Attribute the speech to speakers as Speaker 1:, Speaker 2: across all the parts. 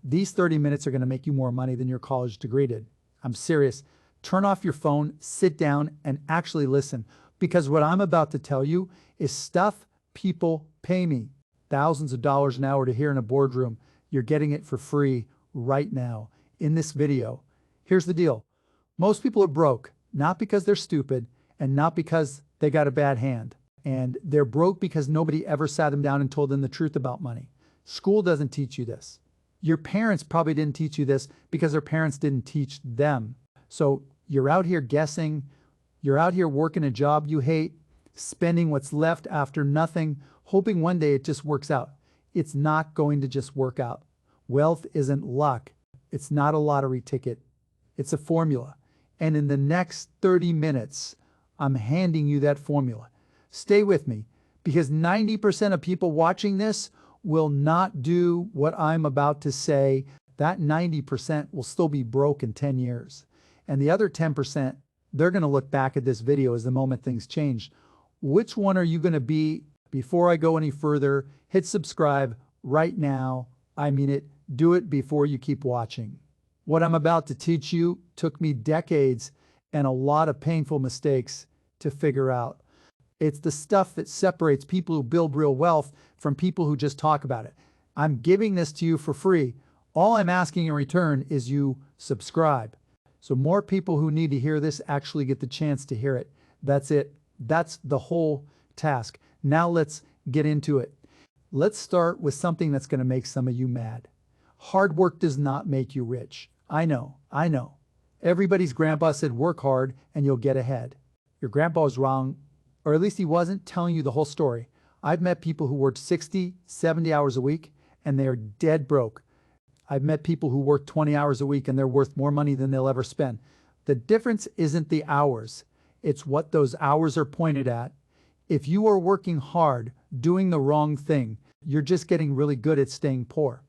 Speaker 1: These 30 minutes are going to make you more money than your college degree did. I'm serious. Turn off your phone, sit down, and actually listen. Because what I'm about to tell you is stuff people pay me thousands of dollars an hour to hear in a boardroom. You're getting it for free right now in this video. Here's the deal. Most people are broke, not because they're stupid and not because they got a bad hand. And they're broke because nobody ever sat them down and told them the truth about money. School doesn't teach you this. Your parents probably didn't teach you this because their parents didn't teach them. So you're out here guessing, you're out here working a job you hate, spending what's left after nothing, hoping one day it just works out. It's not going to just work out. Wealth isn't luck. It's not a lottery ticket. It's a formula. And in the next 30 minutes, I'm handing you that formula. Stay with me, because 90% of people watching this will not do what I'm about to say. That 90% will still be broke in 10 years. And the other 10%, they're going to look back at this video as the moment things change. Which one are you going to be? Before I go any further, hit subscribe right now. I mean it. Do it before you keep watching. What I'm about to teach you took me decades and a lot of painful mistakes to figure out. It's the stuff that separates people who build real wealth from people who just talk about it. I'm giving this to you for free. All I'm asking in return is you subscribe. So more people who need to hear this actually get the chance to hear it. That's it. That's the whole task. Now let's get into it. Let's start with something that's going to make some of you mad. Hard work does not make you rich. I know. Everybody's grandpa said work hard and you'll get ahead. Your grandpa was wrong, or at least he wasn't telling you the whole story. I've met people who worked 60, 70 hours a week and they are dead broke. I've met people who work 20 hours a week and they're worth more money than they'll ever spend. The difference isn't the hours. It's what those hours are pointed at. If you are working hard, doing the wrong thing, you're just getting really good at staying poor.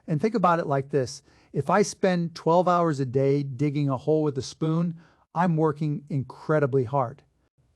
Speaker 1: And think about it like this. If I spend 12 hours a day digging a hole with a spoon, I'm working incredibly hard.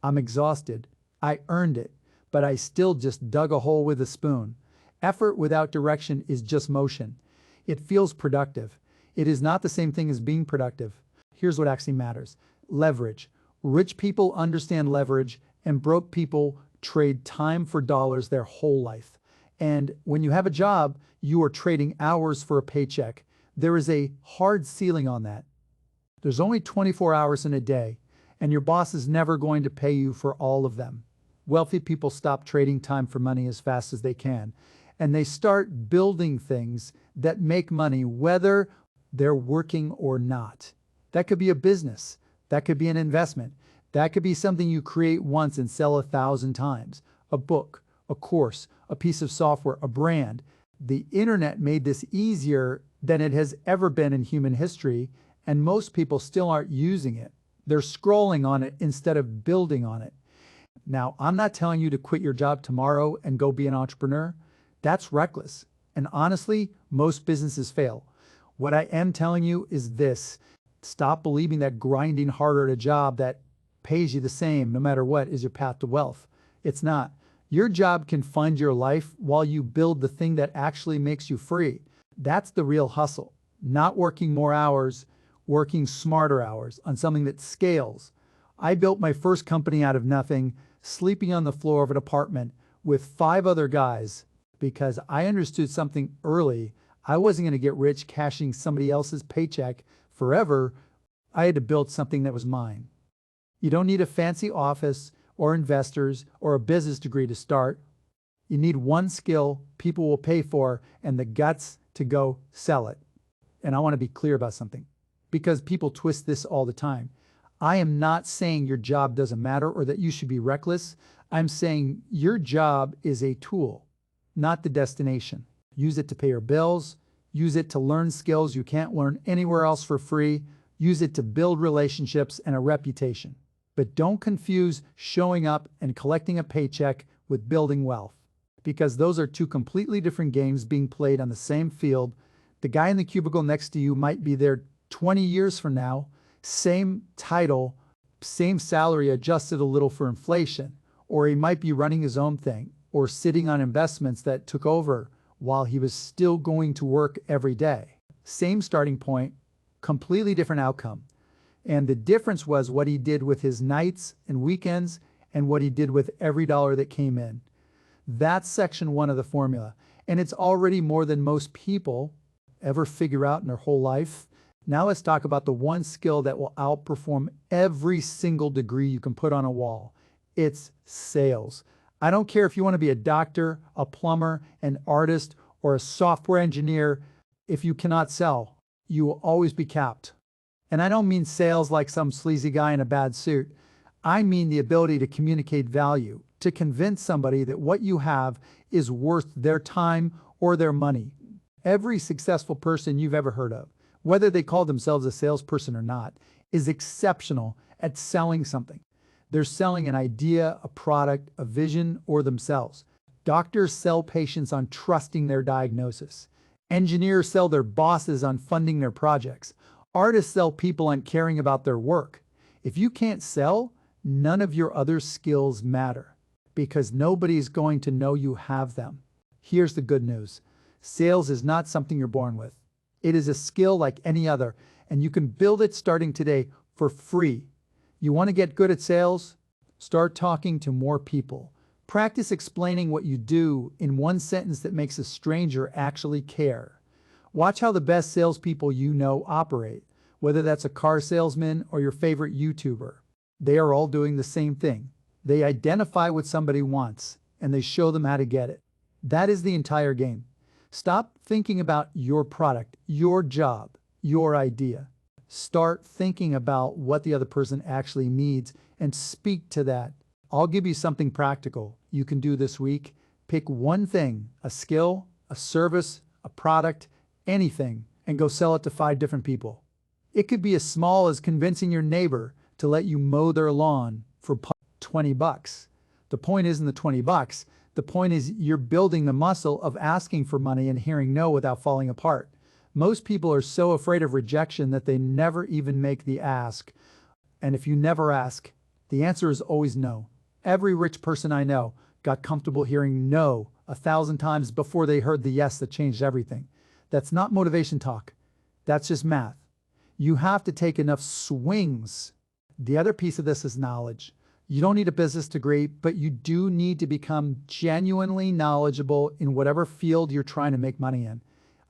Speaker 1: I'm exhausted. I earned it, but I still just dug a hole with a spoon. Effort without direction is just motion. It feels productive. It is not the same thing as being productive. Here's what actually matters. Leverage. Rich people understand leverage, and broke people trade time for dollars their whole life. And when you have a job, you are trading hours for a paycheck. There is a hard ceiling on that. There's only 24 hours in a day, and your boss is never going to pay you for all of them. Wealthy people stop trading time for money as fast as they can, and they start building things that make money whether they're working or not. That could be a business. That could be an investment. That could be something you create once and sell 1,000 times. A book, a course, a piece of software, a brand. The internet made this easier than it has ever been in human history, and most people still aren't using it. They're scrolling on it instead of building on it. Now, I'm not telling you to quit your job tomorrow and go be an entrepreneur. That's reckless. And honestly, most businesses fail. What I am telling you is this. Stop believing that grinding harder at a job that pays you the same no matter what is your path to wealth. It's not. Your job can fund your life while you build the thing that actually makes you free. That's the real hustle. Not working more hours, working smarter hours on something that scales. I built my first company out of nothing, sleeping on the floor of an apartment with 5 other guys because I understood something early. I wasn't going to get rich cashing somebody else's paycheck forever. I had to build something that was mine. You don't need a fancy office or investors or a business degree to start. You need one skill people will pay for and the guts to go sell it. And I want to be clear about something because people twist this all the time. I am not saying your job doesn't matter or that you should be reckless. I'm saying your job is a tool, not the destination. Use it to pay your bills. Use it to learn skills you can't learn anywhere else for free. Use it to build relationships and a reputation. But don't confuse showing up and collecting a paycheck with building wealth, because those are two completely different games being played on the same field. The guy in the cubicle next to you might be there 20 years from now, same title, same salary adjusted a little for inflation, or he might be running his own thing or sitting on investments that took over while he was still going to work every day. Same starting point, completely different outcome. And the difference was what he did with his nights and weekends and what he did with every dollar that came in. That's section one of the formula. And it's already more than most people ever figure out in their whole life. Now let's talk about the one skill that will outperform every single degree you can put on a wall. It's sales. I don't care if you want to be a doctor, a plumber, an artist, or a software engineer. If you cannot sell, you will always be capped. And I don't mean sales like some sleazy guy in a bad suit. I mean the ability to communicate value, to convince somebody that what you have is worth their time or their money. Every successful person you've ever heard of, whether they call themselves a salesperson or not, is exceptional at selling something. They're selling an idea, a product, a vision, or themselves. Doctors sell patients on trusting their diagnosis. Engineers sell their bosses on funding their projects. Artists sell people on caring about their work. If you can't sell, none of your other skills matter because nobody's going to know you have them. Here's the good news. Sales is not something you're born with. It is a skill like any other, and you can build it starting today for free. You want to get good at sales? Start talking to more people. Practice explaining what you do in one sentence that makes a stranger actually care. Watch how the best salespeople you know operate, whether that's a car salesman or your favorite YouTuber. They are all doing the same thing. They identify what somebody wants, and they show them how to get it. That is the entire game. Stop thinking about your product, your job, your idea. Start thinking about what the other person actually needs and speak to that. I'll give you something practical you can do this week. Pick one thing, a skill, a service, a product, anything, and go sell it to 5 different people. It could be as small as convincing your neighbor to let you mow their lawn for $20. The point isn't the $20. The point is you're building the muscle of asking for money and hearing no without falling apart. Most people are so afraid of rejection that they never even make the ask. And if you never ask, the answer is always no. Every rich person I know got comfortable hearing no 1,000 times before they heard the yes that changed everything. That's not motivation talk. That's just math. You have to take enough swings. The other piece of this is knowledge. You don't need a business degree, but you do need to become genuinely knowledgeable in whatever field you're trying to make money in.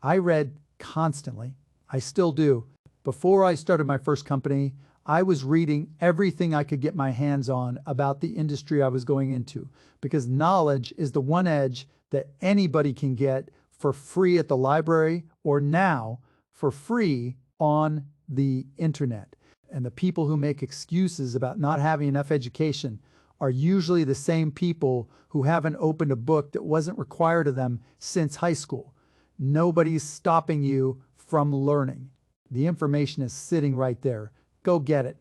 Speaker 1: I read constantly. I still do. Before I started my first company, I was reading everything I could get my hands on about the industry I was going into, because knowledge is the one edge that anybody can get for free at the library or now for free on the internet. And the people who make excuses about not having enough education are usually the same people who haven't opened a book that wasn't required of them since high school. Nobody's stopping you from learning. The information is sitting right there. Go get it.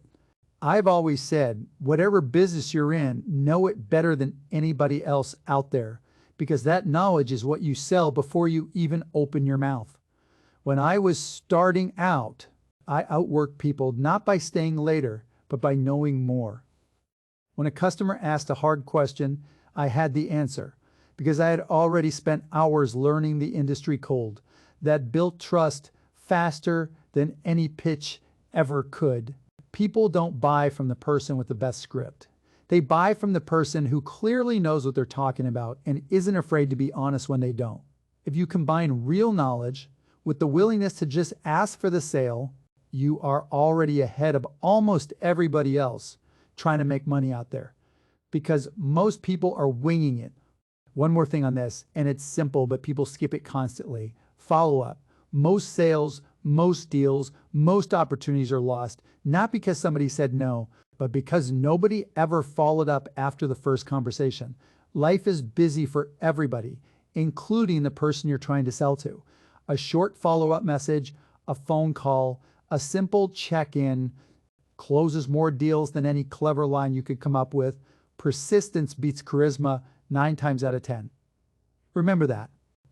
Speaker 1: I've always said, whatever business you're in, know it better than anybody else out there, because that knowledge is what you sell before you even open your mouth. When I was starting out, I outworked people not by staying later, but by knowing more. When a customer asked a hard question, I had the answer, because I had already spent hours learning the industry cold. That built trust faster than any pitch ever could. People don't buy from the person with the best script. They buy from the person who clearly knows what they're talking about and isn't afraid to be honest when they don't. If you combine real knowledge with the willingness to just ask for the sale, you are already ahead of almost everybody else trying to make money out there, because most people are winging it. One more thing on this, and it's simple, but people skip it constantly. Follow up. Most sales, most deals, most opportunities are lost, not because somebody said no, but because nobody ever followed up after the first conversation. Life is busy for everybody, including the person you're trying to sell to. A short follow-up message, a phone call, a simple check-in closes more deals than any clever line you could come up with. Persistence beats charisma 9 times out of 10. Remember that.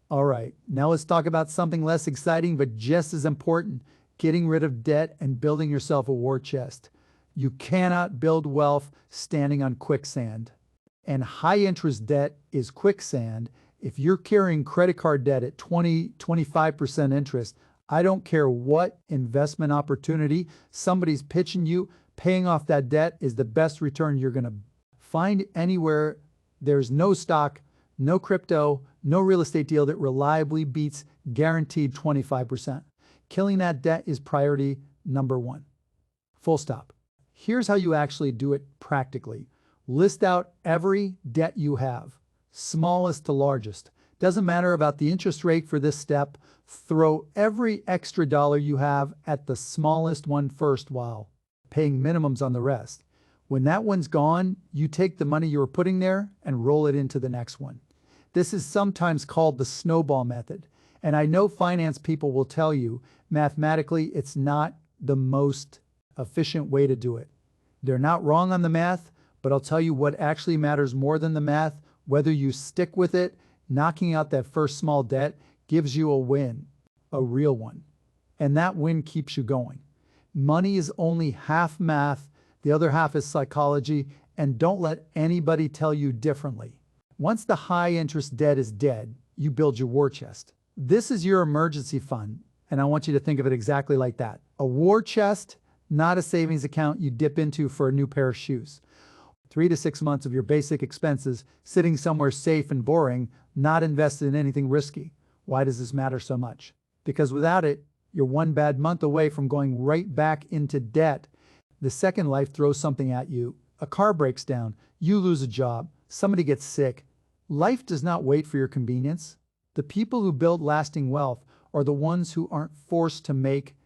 Speaker 1: All right, now let's talk about something less exciting but just as important, getting rid of debt and building yourself a war chest. You cannot build wealth standing on quicksand. And high-interest debt is quicksand. If you're carrying credit card debt at 20, 25% interest, I don't care what investment opportunity somebody's pitching you, paying off that debt is the best return you're going to find anywhere. There's no stock, no crypto, no real estate deal that reliably beats guaranteed 25%. Killing that debt is priority number one. Full stop. Here's how you actually do it practically. List out every debt you have, smallest to largest. Doesn't matter about the interest rate for this step. Throw every extra dollar you have at the smallest one first while paying minimums on the rest. When that one's gone, you take the money you were putting there and roll it into the next one. This is sometimes called the snowball method. And I know finance people will tell you, mathematically, it's not the most efficient way to do it. They're not wrong on the math, but I'll tell you what actually matters more than the math. Whether you stick with it, knocking out that first small debt gives you a win, a real one. And that win keeps you going. Money is only half math, the other half is psychology, and don't let anybody tell you differently. Once the high interest debt is dead, you build your war chest. This is your emergency fund, and I want you to think of it exactly like that. A war chest, not a savings account you dip into for a new pair of shoes. 3 to 6 months of your basic expenses sitting somewhere safe and boring, not invested in anything risky. Why does this matter so much? Because without it, you're one bad month away from going right back into debt. The second life throws something at you. A car breaks down, you lose a job, somebody gets sick. Life does not wait for your convenience. The people who build lasting wealth are the ones who aren't forced to make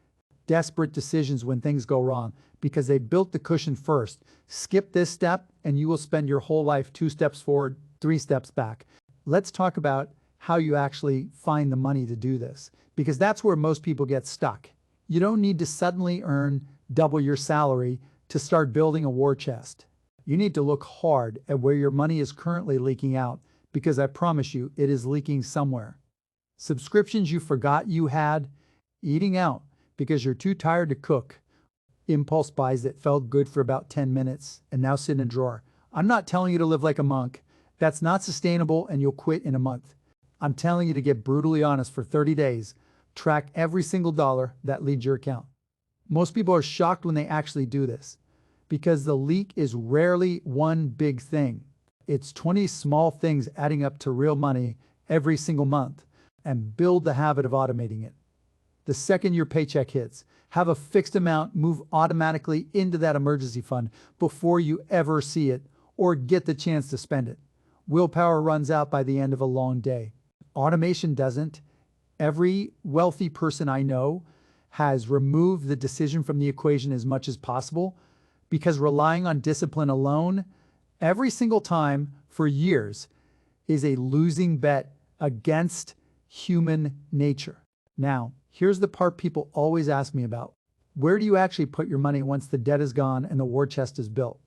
Speaker 1: desperate decisions when things go wrong because they built the cushion first. Skip this step and you will spend your whole life 2 steps forward, 3 steps back. Let's talk about how you actually find the money to do this, because that's where most people get stuck. You don't need to suddenly earn double your salary to start building a war chest. You need to look hard at where your money is currently leaking out, because I promise you it is leaking somewhere. Subscriptions you forgot you had, eating out because you're too tired to cook, impulse buys that felt good for about 10 minutes and now sit in a drawer. I'm not telling you to live like a monk. That's not sustainable and you'll quit in a month. I'm telling you to get brutally honest for 30 days. Track every single dollar that leaves your account. Most people are shocked when they actually do this because the leak is rarely one big thing. It's 20 small things adding up to real money every single month, and build the habit of automating it. The second your paycheck hits, have a fixed amount move automatically into that emergency fund before you ever see it or get the chance to spend it. Willpower runs out by the end of a long day. Automation doesn't. Every wealthy person I know has removed the decision from the equation as much as possible, because relying on discipline alone every single time for years is a losing bet against human nature. Now, here's the part people always ask me about. Where do you actually put your money once the debt is gone and the war chest is built?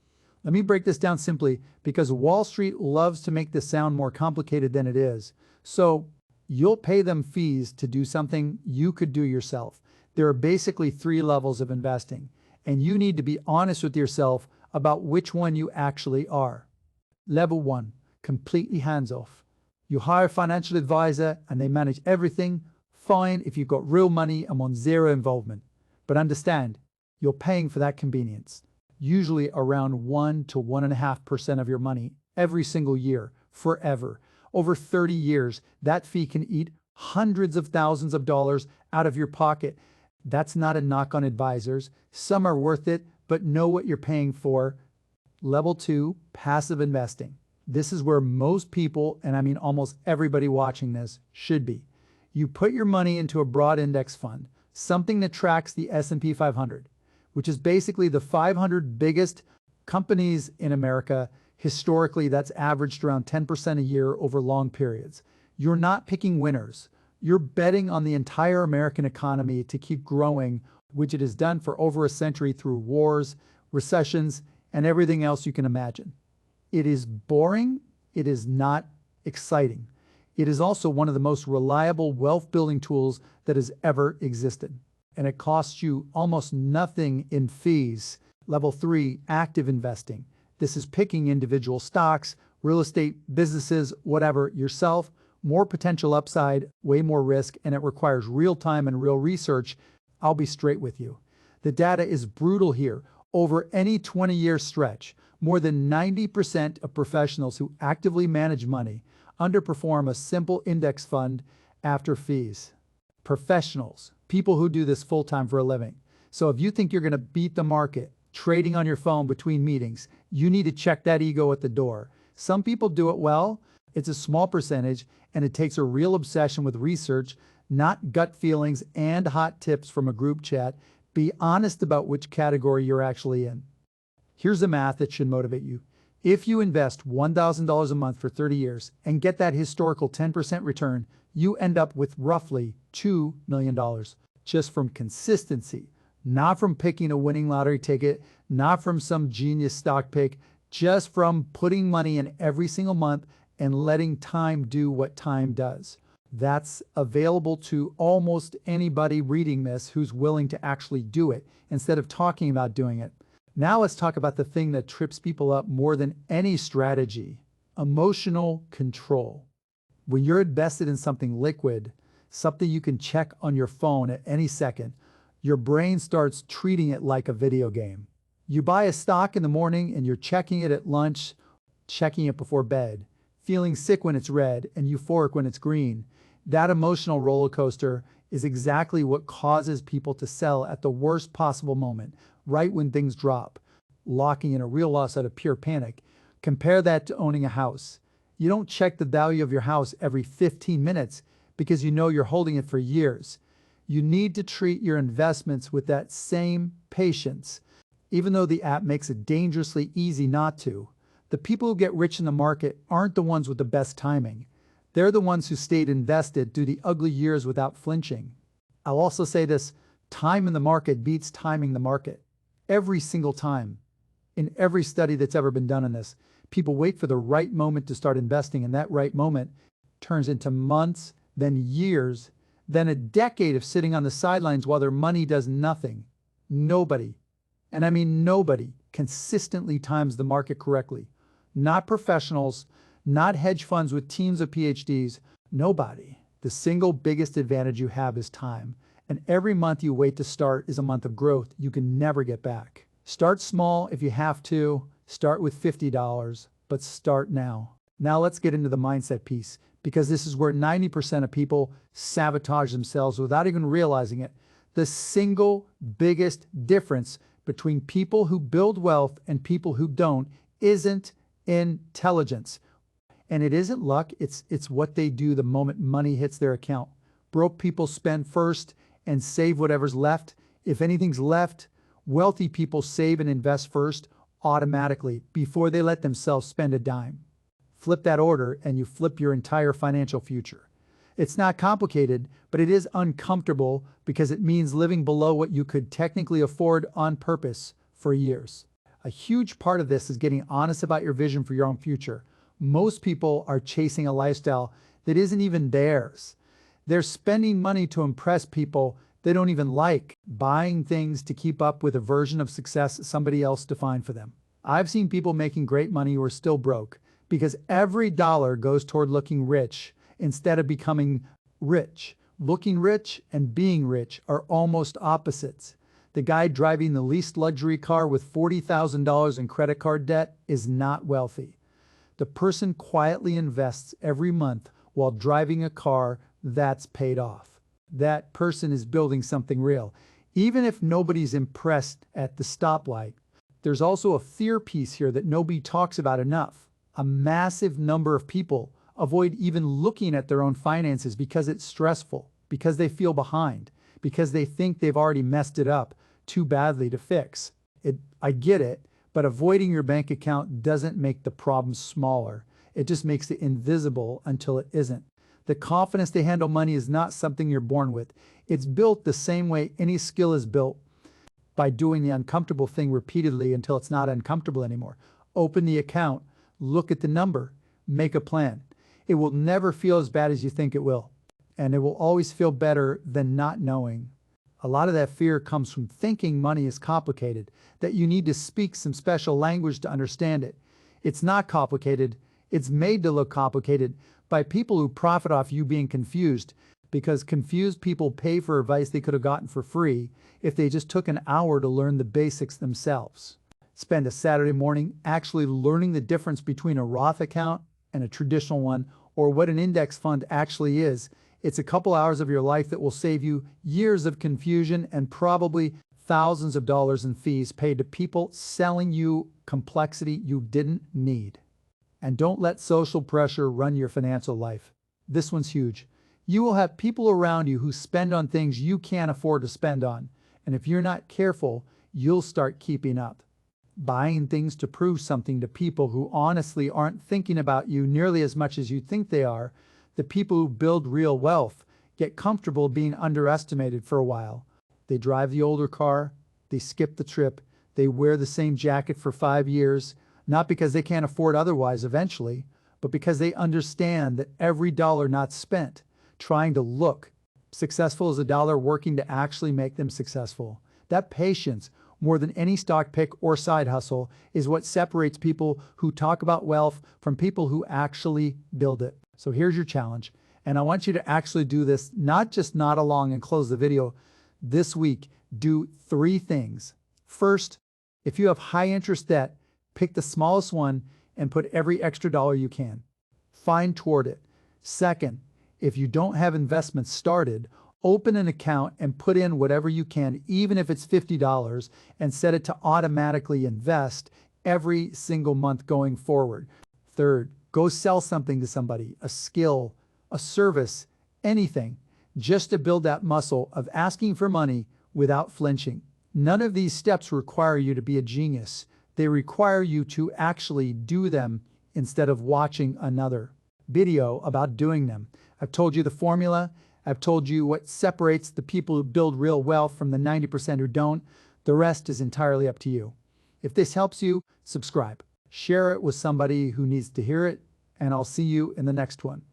Speaker 1: Let me break this down simply, because Wall Street loves to make this sound more complicated than it is. So you'll pay them fees to do something you could do yourself. There are basically 3 levels of investing, and you need to be honest with yourself about which one you actually are. Level 1, completely hands-off. You hire a financial advisor and they manage everything. Fine if you've got real money and want zero involvement. But understand, you're paying for that convenience. Usually around 1 to 1.5% of your money every single year, forever. Over 30 years, that fee can eat hundreds of thousands of dollars out of your pocket. That's not a knock on advisors. Some are worth it, but know what you're paying for. Level 2, passive investing. This is where most people, and I mean almost everybody watching this, should be. You put your money into a broad index fund, something that tracks the S&P 500, which is basically the 500 biggest companies in America. Historically, that's averaged around 10% a year over long periods. You're not picking winners. You're betting on the entire American economy to keep growing, which it has done for over a century through wars, recessions, and everything else you can imagine. It is boring. It is not exciting. It is also one of the most reliable wealth-building tools that has ever existed. And it costs you almost nothing in fees. Level 3, active investing. This is picking individual stocks, real estate, businesses, whatever, yourself, More potential upside, way more risk, and it requires real time and real research. I'll be straight with you. The data is brutal here. Over any 20-year stretch, more than 90% of professionals who actively manage money underperform a simple index fund after fees. Professionals, people who do this full-time for a living. So if you think you're going to beat the market trading on your phone between meetings, you need to check that ego at the door. Some people do it well. It's a small percentage, and it takes a real obsession with research, not gut feelings and hot tips from a group chat. Be honest about which category you're actually in. Here's the math that should motivate you. If you invest $1,000 a month for 30 years and get that historical 10% return, you end up with roughly $2 million just from consistency, not from picking a winning lottery ticket, not from some genius stock pick, just from putting money in every single month and letting time do what time does. That's available to almost anybody reading this who's willing to actually do it instead of talking about doing it. Now let's talk about the thing that trips people up more than any strategy: emotional control. When you're invested in something liquid, something you can check on your phone at any second, your brain starts treating it like a video game. You buy a stock in the morning and you're checking it at lunch, checking it before bed, feeling sick when it's red and euphoric when it's green. That emotional roller coaster is exactly what causes people to sell at the worst possible moment, right when things drop, locking in a real loss out of pure panic. Compare that to owning a house. You don't check the value of your house every 15 minutes because you know you're holding it for years. You need to treat your investments with that same patience, even though the app makes it dangerously easy not to. The people who get rich in the market aren't the ones with the best timing. They're the ones who stayed invested through the ugly years without flinching. I'll also say this: time in the market beats timing the market. Every single time. In every study that's ever been done on this, people wait for the right moment to start investing, and that right moment turns into months, then years, then a decade of sitting on the sidelines while their money does nothing. Nobody, and I mean nobody, consistently times the market correctly. Not professionals, not hedge funds with teams of PhDs, nobody. The single biggest advantage you have is time. And every month you wait to start is a month of growth you can never get back. Start small if you have to. Start with $50, but start now. Now let's get into the mindset piece, because this is where 90% of people sabotage themselves without even realizing it. The single biggest difference between people who build wealth and people who don't isn't intelligence. And it isn't luck, it's what they do the moment money hits their account. Broke people spend first and save whatever's left. If anything's left, wealthy people save and invest first automatically before they let themselves spend a dime. Flip that order and you flip your entire financial future. It's not complicated, but it is uncomfortable because it means living below what you could technically afford on purpose for years. A huge part of this is getting honest about your vision for your own future. Most people are chasing a lifestyle that isn't even theirs. They're spending money to impress people they don't even like, buying things to keep up with a version of success somebody else defined for them. I've seen people making great money who are still broke because every dollar goes toward looking rich instead of becoming rich. Looking rich and being rich are almost opposites. The guy driving the least luxury car with $40,000 in credit card debt is not wealthy. The person quietly invests every month while driving a car that's paid off. That person is building something real. Even if nobody's impressed at the stoplight, there's also a fear piece here that nobody talks about enough. A massive number of people avoid even looking at their own finances because it's stressful, because they feel behind, because they think they've already messed it up too badly to fix. I get it, but avoiding your bank account doesn't make the problem smaller. It just makes it invisible until it isn't. The confidence to handle money is not something you're born with. It's built the same way any skill is built, by doing the uncomfortable thing repeatedly until it's not uncomfortable anymore. Open the account, look at the number, make a plan. It will never feel as bad as you think it will, and it will always feel better than not knowing. A lot of that fear comes from thinking money is complicated, that you need to speak some special language to understand it. It's not complicated, It's made to look complicated by people who profit off you being confused, because confused people pay for advice they could have gotten for free if they just took an hour to learn the basics themselves. Spend a Saturday morning actually learning the difference between a Roth account and a traditional one, or what an index fund actually is. It's a couple hours of your life that will save you years of confusion and probably thousands of dollars in fees paid to people selling you complexity you didn't need. And don't let social pressure run your financial life. This one's huge. You will have people around you who spend on things you can't afford to spend on. And if you're not careful, you'll start keeping up. Buying things to prove something to people who honestly aren't thinking about you nearly as much as you think they are. The people who build real wealth get comfortable being underestimated for a while. They drive the older car, they skip the trip, they wear the same jacket for 5 years, not because they can't afford otherwise eventually, but because they understand that every dollar not spent trying to look successful is a dollar working to actually make them successful. That patience, more than any stock pick or side hustle, is what separates people who talk about wealth from people who actually build it. So here's your challenge. And I want you to actually do this, not just nod along and close the video. This week, do 3 things. First, if you have high interest debt, pick the smallest one and put every extra dollar you can. Find toward it. Second, if you don't have investments started, open an account and put in whatever you can, even if it's $50, and set it to automatically invest every single month going forward. Third, go sell something to somebody, a skill, a service, anything, just to build that muscle of asking for money without flinching. None of these steps require you to be a genius. They require you to actually do them instead of watching another video about doing them. I've told you the formula. I've told you what separates the people who build real wealth from the 90% who don't. The rest is entirely up to you. If this helps you, subscribe. Share it with somebody who needs to hear it, and I'll see you in the next one.